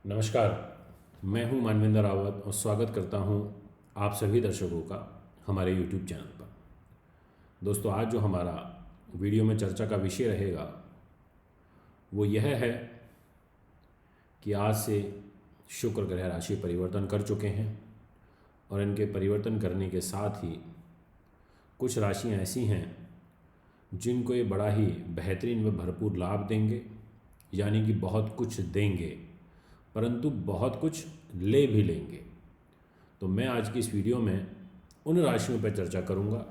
नमस्कार। मैं हूं मानवेंद्र रावत और स्वागत करता हूं आप सभी दर्शकों का हमारे YouTube चैनल पर। दोस्तों, आज जो हमारा वीडियो में चर्चा का विषय रहेगा वो यह है कि आज से शुक्र ग्रह राशि परिवर्तन कर चुके हैं और इनके परिवर्तन करने के साथ ही कुछ राशियां ऐसी हैं जिनको ये बड़ा ही बेहतरीन व भरपूर लाभ देंगे, यानी कि बहुत कुछ देंगे परंतु बहुत कुछ ले भी लेंगे। तो मैं आज की इस वीडियो में उन राशियों पर चर्चा करूंगा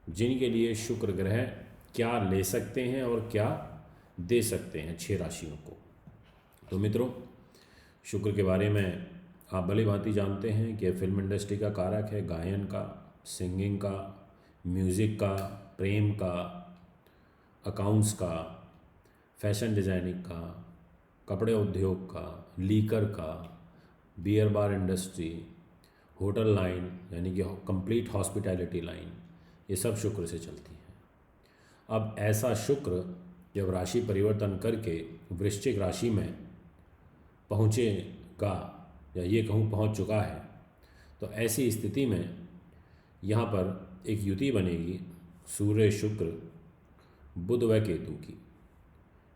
जिनके लिए शुक्र ग्रह क्या ले सकते हैं और क्या दे सकते हैं 6 राशियों को। तो मित्रों, शुक्र के बारे में आप भली भांति जानते हैं कि फिल्म इंडस्ट्री का कारक है, गायन का, सिंगिंग का, म्यूज़िक का, प्रेम का, अकाउंट्स का, फैशन डिज़ाइनिंग का, कपड़े उद्योग का, लीकर का, beer bar industry, hotel line यानी कि कंप्लीट हॉस्पिटैलिटी लाइन, ये सब शुक्र से चलती है। अब ऐसा शुक्र जब राशि परिवर्तन करके वृश्चिक राशि में पहुँचेगा या ये कहूँ पहुँच चुका है, तो ऐसी स्थिति में यहाँ पर एक युति बनेगी सूर्य, शुक्र, बुध व केतु की।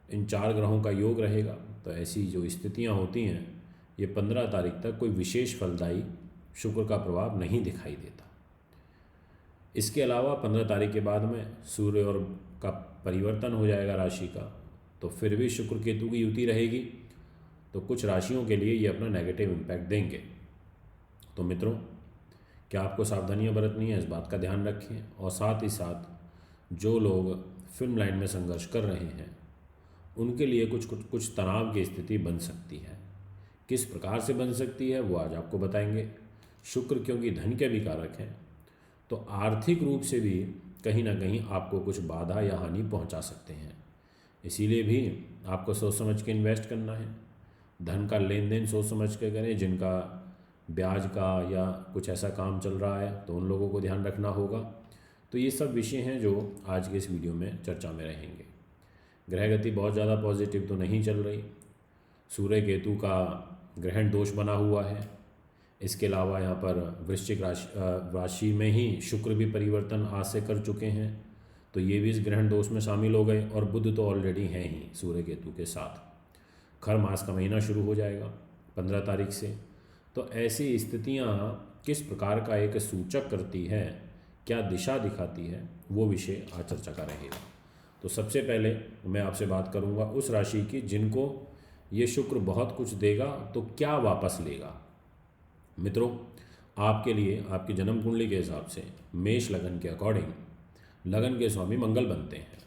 इन 4 ग्रहों का योग रहेगा। तो ऐसी जो स्थितियाँ होती हैं ये 15 तारीख तक कोई विशेष फलदायी शुक्र का प्रभाव नहीं दिखाई देता। इसके अलावा 15 तारीख के बाद में सूर्य और का परिवर्तन हो जाएगा राशि का, तो फिर भी शुक्र केतु की युति रहेगी। तो कुछ राशियों के लिए ये अपना नेगेटिव इम्पैक्ट देंगे। तो मित्रों, क्या आपको सावधानियां बरतनी है, इस बात का ध्यान रखें। और साथ ही साथ जो लोग फिल्म लाइन में संघर्ष कर रहे हैं उनके लिए कुछ तनाव की स्थिति बन सकती है। किस प्रकार से बन सकती है वो आज आपको बताएंगे। शुक्र क्योंकि धन के भी कारक हैं, तो आर्थिक रूप से भी कहीं ना कहीं आपको कुछ बाधा या हानि पहुंचा सकते हैं। इसीलिए भी आपको सोच समझ के इन्वेस्ट करना है। धन का लेन देन सोच समझ के करें। जिनका ब्याज का या कुछ ऐसा काम चल रहा है तो उन लोगों को ध्यान रखना होगा। तो ये सब विषय हैं जो आज के इस वीडियो में चर्चा में रहेंगे। ग्रह गति बहुत ज़्यादा पॉजिटिव तो नहीं चल रही। सूर्य केतु का ग्रहण दोष बना हुआ है। इसके अलावा यहाँ पर वृश्चिक राशि में ही शुक्र भी परिवर्तन आज से कर चुके हैं, तो ये भी इस ग्रहण दोष में शामिल हो गए। और बुध तो ऑलरेडी हैं ही सूर्य केतु के साथ। खर मास का महीना शुरू हो जाएगा 15 तारीख से। तो ऐसी स्थितियाँ किस प्रकार का एक सूचक करती है, क्या दिशा दिखाती है, वो विषय आज चर्चा का रहेगा। तो सबसे पहले मैं आपसे बात करूंगा उस राशि की जिनको ये शुक्र बहुत कुछ देगा तो क्या वापस लेगा। मित्रों, आपके लिए आपकी जन्म कुंडली के हिसाब से मेष लगन के अकॉर्डिंग लगन के स्वामी मंगल बनते हैं।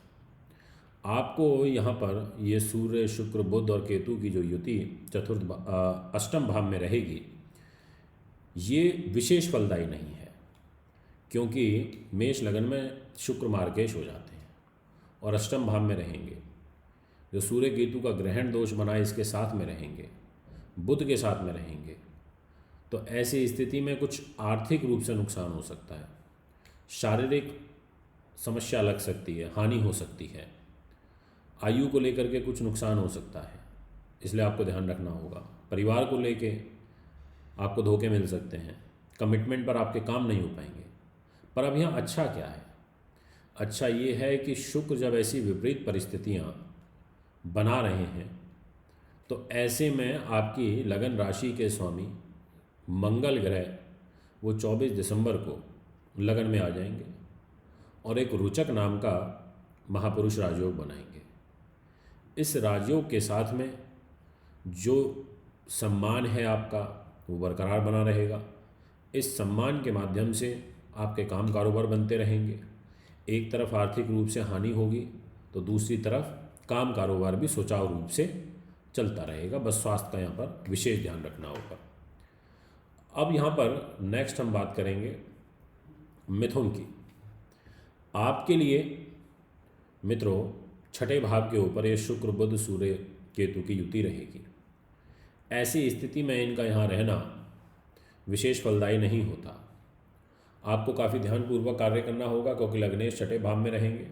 आपको यहाँ पर ये सूर्य, शुक्र, बुध और केतु की जो युति अष्टम भाव में रहेगी, ये विशेष फलदायी नहीं है, क्योंकि मेष लगन में शुक्र मार्गेश हो जाते हैं और अष्टम भाव में रहेंगे। जो सूर्य केतु का ग्रहण दोष बना है इसके साथ में रहेंगे, बुध के साथ में रहेंगे। तो ऐसी स्थिति में कुछ आर्थिक रूप से नुकसान हो सकता है, शारीरिक समस्या लग सकती है, हानि हो सकती है, आयु को लेकर के कुछ नुकसान हो सकता है। इसलिए आपको ध्यान रखना होगा। परिवार को लेके आपको धोखे मिल सकते हैं, कमिटमेंट पर आपके काम नहीं हो पाएंगे। पर अब यहाँ अच्छा क्या है? अच्छा ये है कि शुक्र जब ऐसी विपरीत परिस्थितियाँ बना रहे हैं तो ऐसे में आपकी लगन राशि के स्वामी मंगल ग्रह वो 24 दिसंबर को लगन में आ जाएंगे और एक रुचक नाम का महापुरुष राजयोग बनाएंगे। इस राजयोग के साथ में जो सम्मान है आपका वो बरकरार बना रहेगा। इस सम्मान के माध्यम से आपके काम कारोबार बनते रहेंगे। एक तरफ आर्थिक रूप से हानि होगी तो दूसरी तरफ काम कारोबार भी सुचारू रूप से चलता रहेगा। बस स्वास्थ्य का यहाँ पर विशेष ध्यान रखना होगा। अब यहाँ पर नेक्स्ट हम बात करेंगे मिथुन की। आपके लिए मित्रों 6ठे भाव के ऊपर ये शुक्र, बुध, सूर्य, केतु की युति रहेगी। ऐसी स्थिति में इनका यहाँ रहना विशेष फलदायी नहीं होता। आपको काफ़ी ध्यानपूर्वक कार्य करना होगा, क्योंकि लग्नेश 6ठे भाव में रहेंगे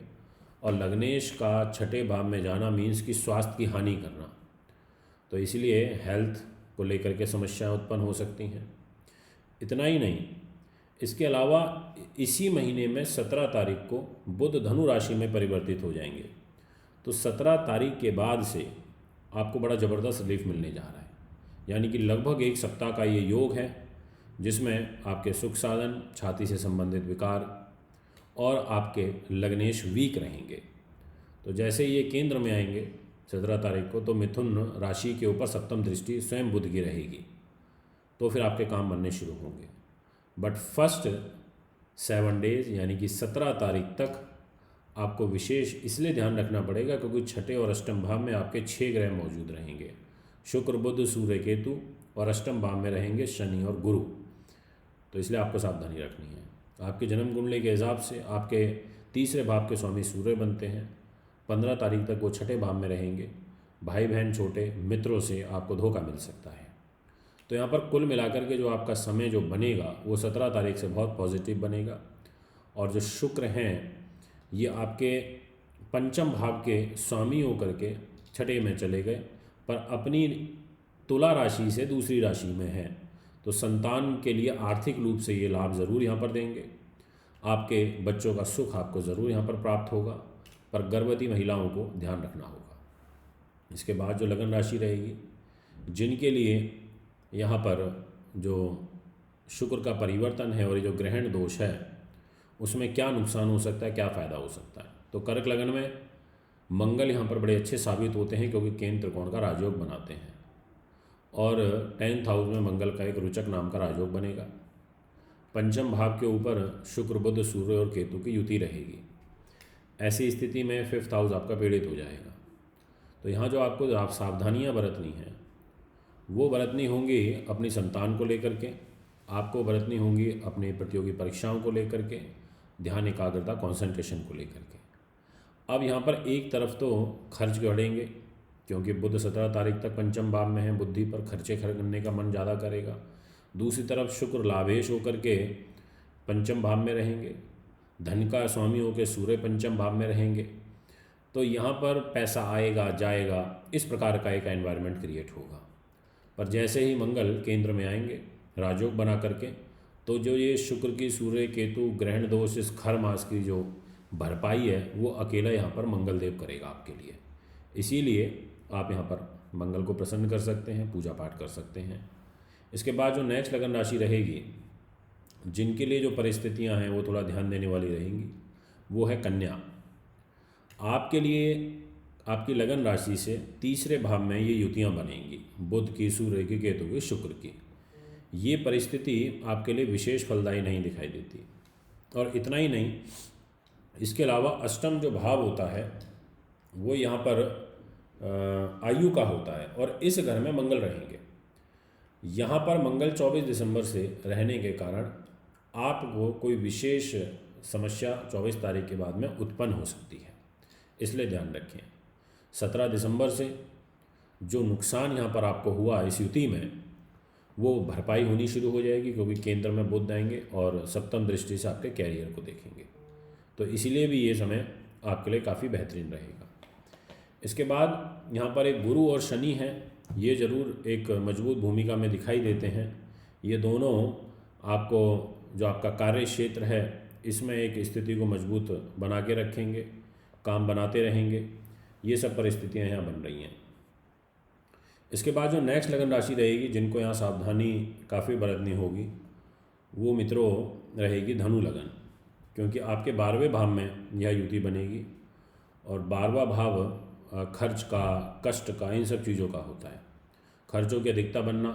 और लग्नेश का 6ठे भाव में जाना मीन्स कि स्वास्थ्य की हानि करना। तो इसलिए हेल्थ को लेकर के समस्याएं उत्पन्न हो सकती हैं। इतना ही नहीं, इसके अलावा इसी महीने में 17 तारीख को बुध धनु राशि में परिवर्तित हो जाएंगे। तो 17 तारीख के बाद से आपको बड़ा ज़बरदस्त रिलीफ मिलने जा रहा है, यानी कि लगभग एक सप्ताह का ये योग है जिसमें आपके सुख साधन, छाती से संबंधित विकार और आपके लग्नेश वीक रहेंगे। तो जैसे ये केंद्र में आएंगे 17 तारीख को, तो मिथुन राशि के ऊपर सप्तम दृष्टि स्वयं बुध की रहेगी, तो फिर आपके काम बनने शुरू होंगे। बट फर्स्ट 7 डेज यानी कि 17 तारीख तक आपको विशेष इसलिए ध्यान रखना पड़ेगा क्योंकि छठे और अष्टम भाव में आपके 6 ग्रह मौजूद रहेंगे, शुक्र बुध सूर्य केतु, और अष्टम भाव में रहेंगे शनि और गुरु। तो इसलिए आपको सावधानी रखनी है। आपके जन्म कुंडली के हिसाब से आपके तीसरे भाव के स्वामी सूर्य बनते हैं। 15 तारीख तक वो छठे भाव में रहेंगे। भाई बहन छोटे मित्रों से आपको धोखा मिल सकता है। तो यहाँ पर कुल मिलाकर के जो आपका समय जो बनेगा वो 17 तारीख से बहुत पॉजिटिव बनेगा। और जो शुक्र हैं ये आपके पंचम भाव के स्वामी होकर के छठे में चले गए, पर अपनी तुला राशि से दूसरी राशि में है। तो संतान के लिए आर्थिक रूप से ये लाभ ज़रूर यहाँ पर देंगे। आपके बच्चों का सुख आपको ज़रूर यहाँ पर प्राप्त होगा, पर गर्भवती महिलाओं को ध्यान रखना होगा। इसके बाद जो लगन राशि रहेगी, जिनके लिए यहाँ पर जो शुक्र का परिवर्तन है और ये जो ग्रहण दोष है उसमें क्या नुकसान हो सकता है, क्या फ़ायदा हो सकता है। तो कर्क लगन में मंगल यहाँ पर बड़े अच्छे साबित होते हैं क्योंकि केंद्र त्रिकोण का राजयोग बनाते हैं, और 10th हाउस में मंगल का एक रोचक नाम का राजयोग बनेगा। पंचम भाव के ऊपर शुक्र बुध सूर्य और केतु की युति रहेगी। ऐसी स्थिति में 5th हाउस आपका पीड़ित हो जाएगा। तो यहाँ जो आपको आप सावधानियाँ बरतनी हैं वो बरतनी होंगी अपनी संतान को लेकर के, आपको बरतनी होंगी अपनी प्रतियोगी परीक्षाओं को लेकर के, ध्यान एकाग्रता कॉन्सेंट्रेशन को लेकर के। अब यहाँ पर एक तरफ तो खर्च बढ़ेंगे क्योंकि बुध 17 तारीख तक पंचम भाव में है, बुद्धि पर खर्चे करने का मन ज़्यादा करेगा। दूसरी तरफ शुक्र लाभेश होकर के पंचम भाव में रहेंगे, धन का स्वामी होकर सूर्य पंचम भाव में रहेंगे। तो यहाँ पर पैसा आएगा जाएगा, इस प्रकार का एक एनवायरनमेंट क्रिएट होगा। पर जैसे ही मंगल केंद्र में आएंगे राजयोग बना करके, तो जो ये शुक्र की सूर्य केतु ग्रहण दोष इस खर मास की जो भरपाई है वो अकेला यहाँ पर मंगल देव करेगा आपके लिए। इसीलिए आप यहाँ पर मंगल को प्रसन्न कर सकते हैं, पूजा पाठ कर सकते हैं। इसके बाद जो नेक्स्ट लगन राशि रहेगी, जिनके लिए जो परिस्थितियाँ हैं वो थोड़ा ध्यान देने वाली रहेंगी, वो है कन्या। आपके लिए आपकी लगन राशि से तीसरे भाव में ये युतियाँ बनेंगी, बुध की, सूर्य की, केतु की, शुक्र की। ये परिस्थिति आपके लिए विशेष फलदायी नहीं दिखाई देती। और इतना ही नहीं, इसके अलावा अष्टम जो भाव होता है वो यहाँ पर आयु का होता है, और इस घर में मंगल रहेंगे। यहाँ पर मंगल 24 दिसंबर से रहने के कारण आपको कोई विशेष समस्या 24 तारीख के बाद में उत्पन्न हो सकती है, इसलिए ध्यान रखें। 17 दिसंबर से जो नुकसान यहाँ पर आपको हुआ इस युति में, वो भरपाई होनी शुरू हो जाएगी क्योंकि केंद्र में बुध आएंगे और सप्तम दृष्टि से आपके कैरियर को देखेंगे। तो इसीलिए भी ये समय आपके लिए काफ़ी बेहतरीन रहेगा। इसके बाद यहाँ पर एक गुरु और शनि हैं, ये ज़रूर एक मजबूत भूमिका में दिखाई देते हैं। ये दोनों आपको जो आपका कार्य क्षेत्र है इसमें एक स्थिति को मजबूत बना के रखेंगे, काम बनाते रहेंगे। ये सब परिस्थितियाँ यहाँ बन रही हैं। इसके बाद जो नेक्स्ट लगन राशि रहेगी, जिनको यहाँ सावधानी काफ़ी बरतनी होगी, वो मित्रों रहेगी धनु लगन, क्योंकि आपके 12वें भाव में यह युति बनेगी। और 12वां भाव खर्च का, कष्ट का, इन सब चीज़ों का होता है। खर्चों की अधिकता बनना,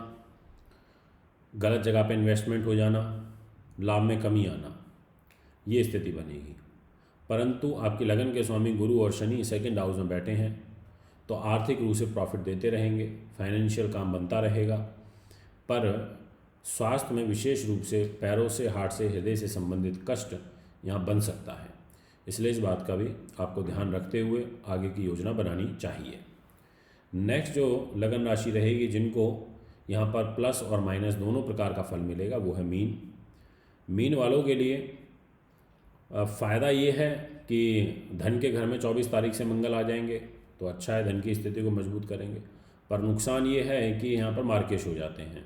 गलत जगह पे इन्वेस्टमेंट हो जाना, लाभ में कमी आना, ये स्थिति बनेगी। परंतु आपकी लगन के स्वामी गुरु और शनि सेकंड हाउस में बैठे हैं, तो आर्थिक रूप से प्रॉफिट देते रहेंगे, फाइनेंशियल काम बनता रहेगा। पर स्वास्थ्य में विशेष रूप से पैरों से, हार्ट से, हृदय से संबंधित कष्ट यहाँ बन सकता है। इसलिए इस बात का भी आपको ध्यान रखते हुए आगे की योजना बनानी चाहिए। नेक्स्ट जो लगन राशि रहेगी, जिनको यहाँ पर प्लस और माइनस दोनों प्रकार का फल मिलेगा, वो है मीन। मीन वालों के लिए फ़ायदा ये है कि धन के घर में 24 तारीख से मंगल आ जाएंगे, तो अच्छा है, धन की स्थिति को मजबूत करेंगे। पर नुकसान ये है कि यहाँ पर मार्केश हो जाते हैं,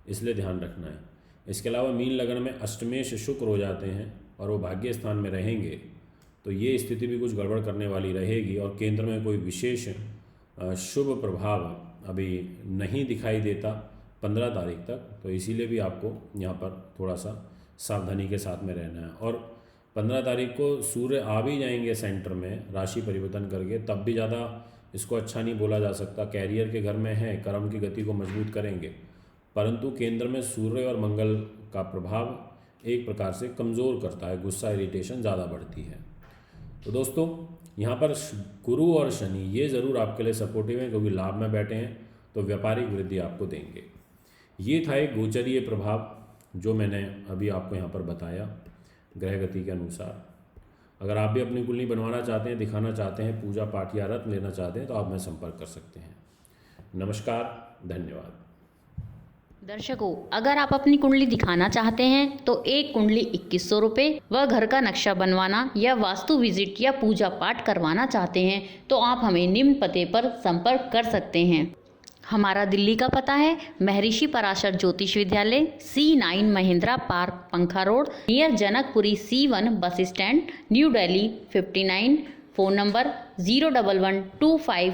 इसलिए ध्यान रखना है। इसके अलावा मीन लगन में अष्टमेश शुक्र हो जाते हैं और वो भाग्य स्थान में रहेंगे, तो ये स्थिति भी कुछ गड़बड़ करने वाली रहेगी। और केंद्र में कोई विशेष शुभ प्रभाव अभी नहीं दिखाई देता 15 तारीख तक, तो इसीलिए भी आपको यहाँ पर थोड़ा सा सावधानी के साथ में रहना है। और 15 तारीख को सूर्य आ भी जाएंगे सेंटर में राशि परिवर्तन करके, तब भी ज़्यादा इसको अच्छा नहीं बोला जा सकता। कैरियर के घर में है, कर्म की गति को मजबूत करेंगे, परंतु केंद्र में सूर्य और मंगल का प्रभाव एक प्रकार से कमज़ोर करता है, गुस्सा इरिटेशन ज़्यादा बढ़ती है। तो दोस्तों यहाँ पर गुरु और शनि ये ज़रूर आपके लिए सपोर्टिव हैं, क्योंकि लाभ में बैठे हैं तो व्यापारिक वृद्धि आपको देंगे। ये था एक गोचरीय प्रभाव जो मैंने अभी आपको यहाँ पर बताया ग्रह गति के अनुसार। अगर आप भी अपनी कुंडली बनवाना चाहते हैं, दिखाना चाहते हैं, पूजा पाठ या रत्न लेना चाहते हैं, तो आप मैं संपर्क कर सकते हैं। नमस्कार, धन्यवाद। दर्शकों, अगर आप अपनी कुंडली दिखाना चाहते हैं तो एक कुंडली 2100 रुपये व घर का नक्शा बनवाना या वास्तु विजिट या पूजा पाठ करवाना चाहते हैं तो आप हमें निम्न पते पर संपर्क कर सकते हैं। हमारा दिल्ली का पता है महर्षि पराशर ज्योतिष विद्यालय, C9 महिंद्रा पार्क, पंखा road, near Janakpuri, C1 bus stand, new Delhi 59। Phone number 01125